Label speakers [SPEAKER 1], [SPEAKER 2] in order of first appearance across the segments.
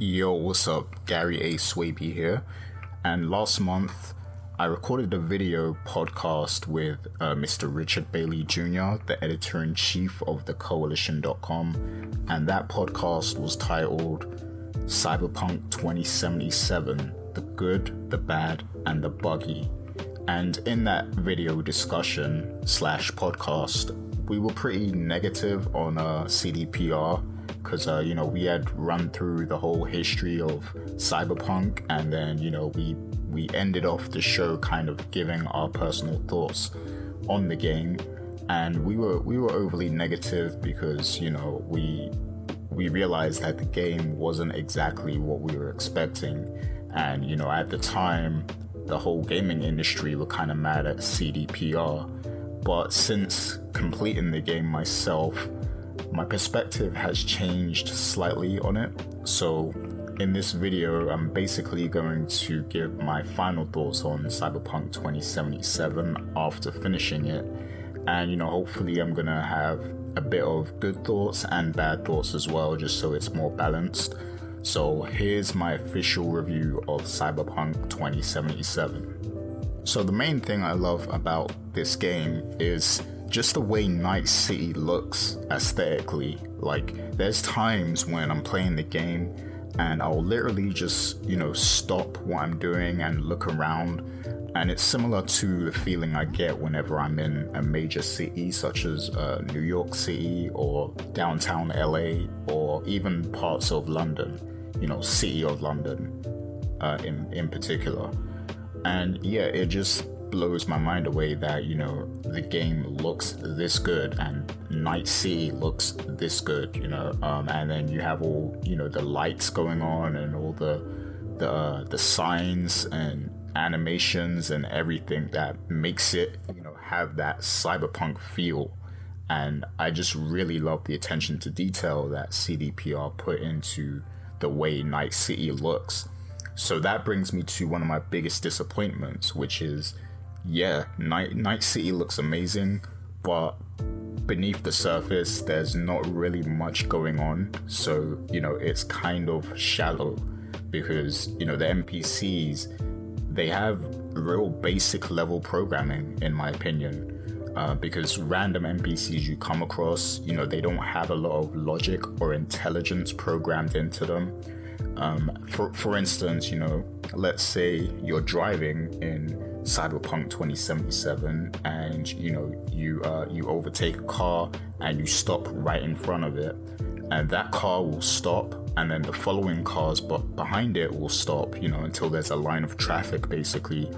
[SPEAKER 1] Yo, what's up? Gary A. Swaby here. And last month, I recorded a video podcast with Mr. Richard Bailey Jr., the editor-in-chief of the Koalition.com, and that podcast was titled Cyberpunk 2077, The Good, the Bad, and the Buggy. And in that video discussion / podcast, we were pretty negative on CDPR, because we had run through the whole history of Cyberpunk, and then we ended off the show kind of giving our personal thoughts on the game, and we were overly negative because we realized that the game wasn't exactly what we were expecting, and at the time the whole gaming industry were kind of mad at CDPR. But since completing the game myself, my perspective has changed slightly on it. So in this video, I'm basically going to give my final thoughts on Cyberpunk 2077 after finishing it. And hopefully I'm gonna have a bit of good thoughts and bad thoughts as well, just so it's more balanced. So here's my official review of Cyberpunk 2077. So the main thing I love about this game is just the way Night City looks aesthetically. Like, there's times when I'm playing the game and I'll literally just, stop what I'm doing and look around. And it's similar to the feeling I get whenever I'm in a major city such as New York City or downtown LA or even parts of London, City of London in particular. And yeah, it just blows my mind away that the game looks this good and Night City looks this good, and then you have all the lights going on and all the signs and animations and everything that makes it have that cyberpunk feel. And I just really love the attention to detail that CDPR put into the way Night City looks. So that brings me to one of my biggest disappointments, which is, yeah, Night City looks amazing, but beneath the surface, there's not really much going on. So, it's kind of shallow because, the NPCs, they have real basic level programming, in my opinion, because random NPCs you come across, they don't have a lot of logic or intelligence programmed into them. For instance, let's say you're driving in Cyberpunk 2077 and you overtake a car and you stop right in front of it, and that car will stop, and then the following cars behind it will stop, until there's a line of traffic basically,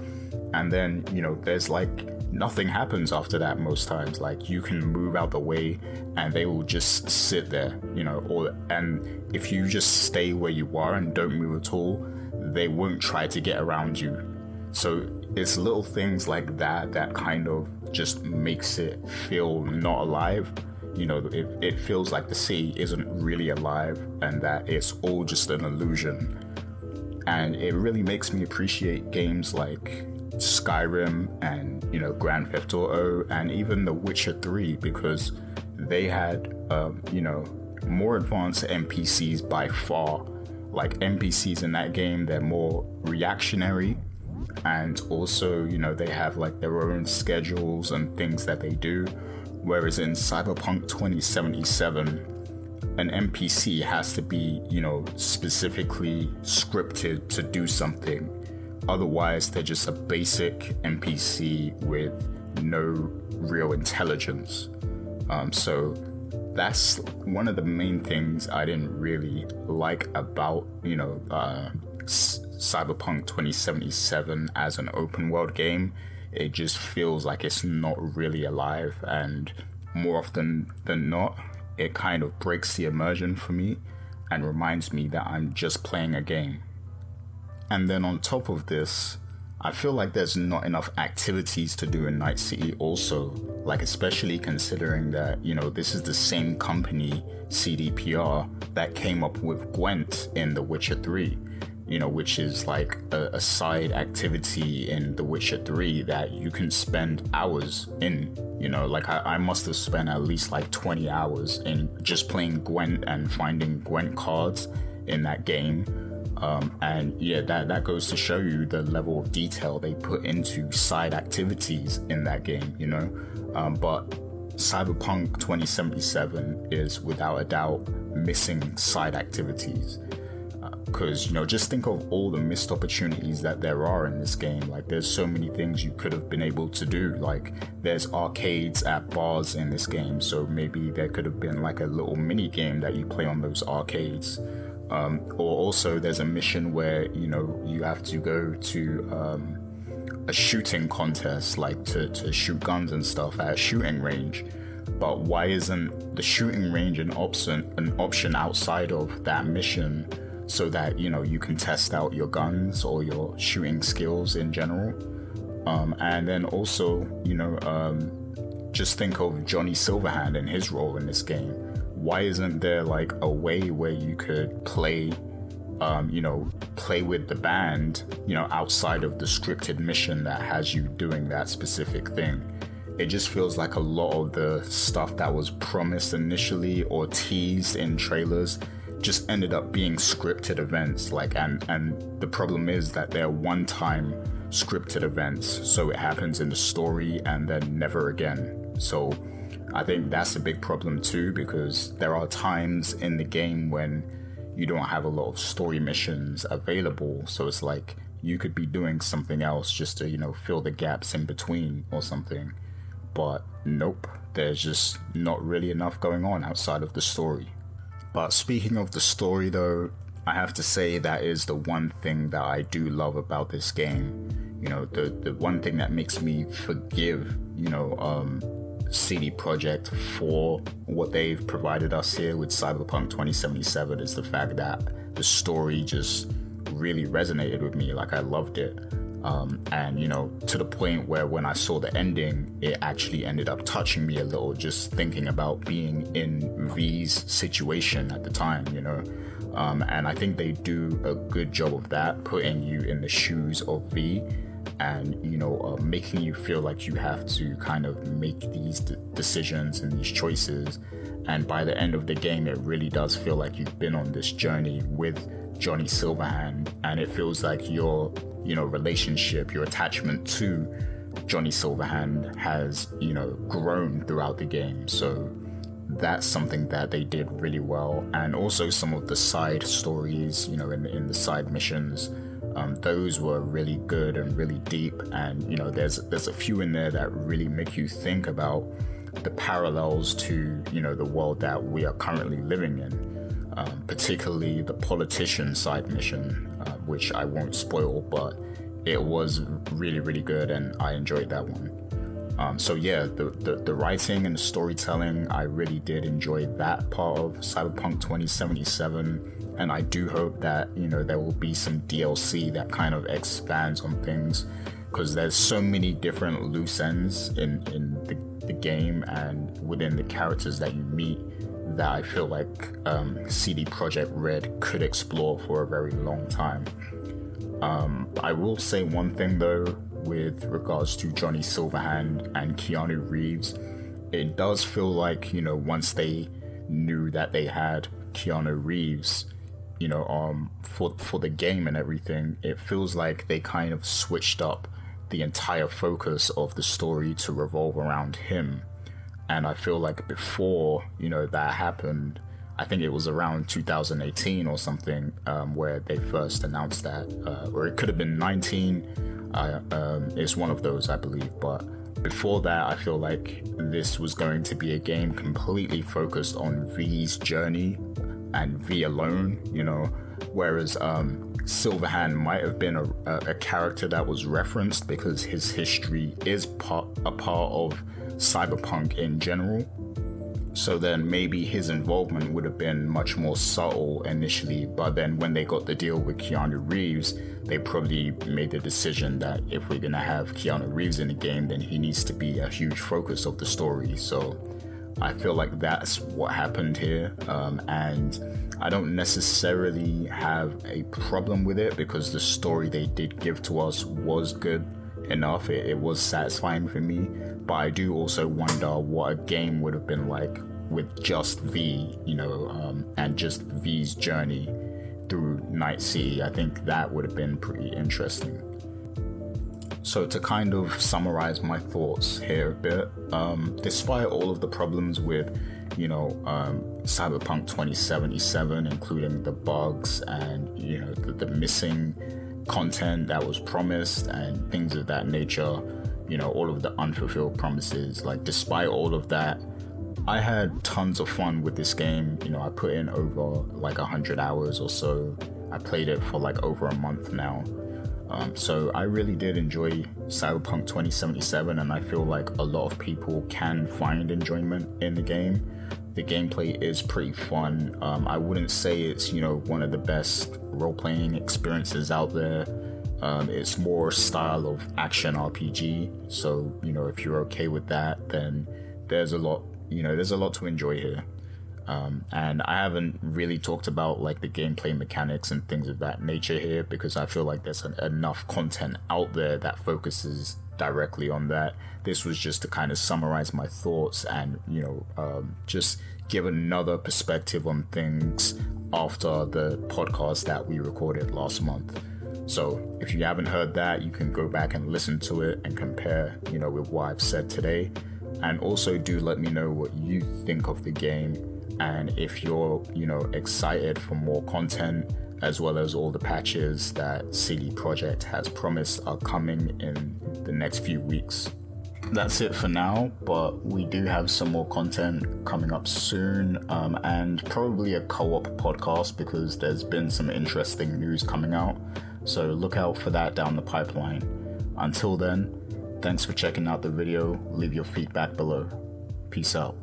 [SPEAKER 1] and then there's like nothing happens after that most times. Like, you can move out the way and they will just sit there, and if you just stay where you are and don't move at all, they won't try to get around you. So it's little things like that that kind of just makes it feel not alive. It feels like the city isn't really alive and that it's all just an illusion. And it really makes me appreciate games like Skyrim and Grand Theft Auto and even The Witcher 3, because they had more advanced NPCs by far. Like, NPCs in that game, they're more reactionary, and also they have like their own schedules and things that they do, whereas in Cyberpunk 2077 an NPC has to be specifically scripted to do something. Otherwise, they're just a basic NPC with no real intelligence. So that's one of the main things I didn't really like about, Cyberpunk 2077 as an open world game. It just feels like it's not really alive, and more often than not, it kind of breaks the immersion for me and reminds me that I'm just playing a game. And then on top of this, I feel like there's not enough activities to do in Night City also, like especially considering that, this is the same company, CDPR, that came up with Gwent in The Witcher 3, which is like a side activity in The Witcher 3 that you can spend hours in. Like I must have spent at least like 20 hours in just playing Gwent and finding Gwent cards in that game. And yeah, that goes to show you the level of detail they put into side activities in that game, you know. But Cyberpunk 2077 is without a doubt missing side activities. Because, you know, just think of all the missed opportunities that there are in this game. Like, there's so many things you could have been able to do. Like, there's arcades at bars in this game, so maybe there could have been like a little mini game that you play on those arcades. Or also there's a mission where, you know, you have to go to a shooting contest, like to shoot guns and stuff at a shooting range. But why isn't the shooting range an option outside of that mission, so that, you know, you can test out your guns or your shooting skills in general? And then also, you know, just think of Johnny Silverhand and his role in this game. Why isn't there like a way where you could play, you know, play with the band, you know, outside of the scripted mission that has you doing that specific thing? It just feels like a lot of the stuff that was promised initially or teased in trailers just ended up being scripted events. Like, and the problem is that they're one-time scripted events, so it happens in the story and then never again. So I think that's a big problem too, because there are times in the game when you don't have a lot of story missions available, so it's like you could be doing something else just to, you know, fill the gaps in between or something. But nope, there's just not really enough going on outside of the story. But speaking of the story though, I have to say that is the one thing that I do love about this game. You know, the one thing that makes me forgive, you know, CD Projekt for what they've provided us here with Cyberpunk 2077 is the fact that the story just really resonated with me. Like, I loved it. And, you know, to the point where when I saw the ending, it actually ended up touching me a little, just thinking about being in V's situation at the time, you know. And I think they do a good job of that, putting you in the shoes of V and, you know, making you feel like you have to kind of make these decisions and these choices. And by the end of the game, it really does feel like you've been on this journey with Johnny Silverhand, and it feels like your, you know, relationship, your attachment to Johnny Silverhand has, you know, grown throughout the game. So that's something that they did really well. And also some of the side stories, you know, in the side missions, those were really good and really deep. And, you know, there's a few in there that really make you think about the parallels to, you know, the world that we are currently living in. Particularly the politician side mission, which I won't spoil, but it was really, really good and I enjoyed that one. So yeah, the writing and the storytelling, I really did enjoy that part of Cyberpunk 2077, and I do hope that, you know, there will be some DLC that kind of expands on things, because there's so many different loose ends in the game and within the characters that you meet that I feel like CD Projekt Red could explore for a very long time. I will say one thing though, with regards to Johnny Silverhand and Keanu Reeves, it does feel like, you know, once they knew that they had Keanu Reeves, you know, for the game and everything, it feels like they kind of switched up the entire focus of the story to revolve around him. And I feel like before, you know, that happened, I think it was around 2018 or something, where they first announced that, or it could have been 19. It's one of those, I believe. But before that, I feel like this was going to be a game completely focused on V's journey and V alone, you know, whereas Silverhand might have been a character that was referenced because his history is a part of Cyberpunk in general. So then maybe his involvement would have been much more subtle initially, but then when they got the deal with Keanu Reeves, they probably made the decision that if we're gonna have Keanu Reeves in the game, then he needs to be a huge focus of the story. So I feel like that's what happened here, and I don't necessarily have a problem with it because the story they did give to us was good enough. It was satisfying for me, but I do also wonder what a game would have been like with just V, you know, and just V's journey, through Night City. I think that would have been pretty interesting. So to kind of summarize my thoughts here a bit, despite all of the problems with, Cyberpunk 2077, including the bugs and, the missing content that was promised and things of that nature, all of the unfulfilled promises, like despite all of that, I had tons of fun with this game. I put in over like 100 hours or so. I played it for like over a month now. So I really did enjoy Cyberpunk 2077, and I feel like a lot of people can find enjoyment in the game. The gameplay is pretty fun. I wouldn't say it's, one of the best role-playing experiences out there. It's more style of action RPG. So, if you're okay with that, then there's a lot to enjoy here. And I haven't really talked about like the gameplay mechanics and things of that nature here, because I feel like there's enough content out there that focuses directly on that. This was just to kind of summarize my thoughts and just give another perspective on things after the podcast that we recorded last month. So if you haven't heard that, you can go back and listen to it and compare with what I've said today. And also do let me know what you think of the game, and if you're excited for more content, as well as all the patches that CD Projekt has promised are coming in the next few weeks. That's it for now, but we do have some more content coming up soon, and probably a co-op podcast, because there's been some interesting news coming out. So look out for that down the pipeline. Until then, thanks for checking out the video. Leave your feedback below. Peace out.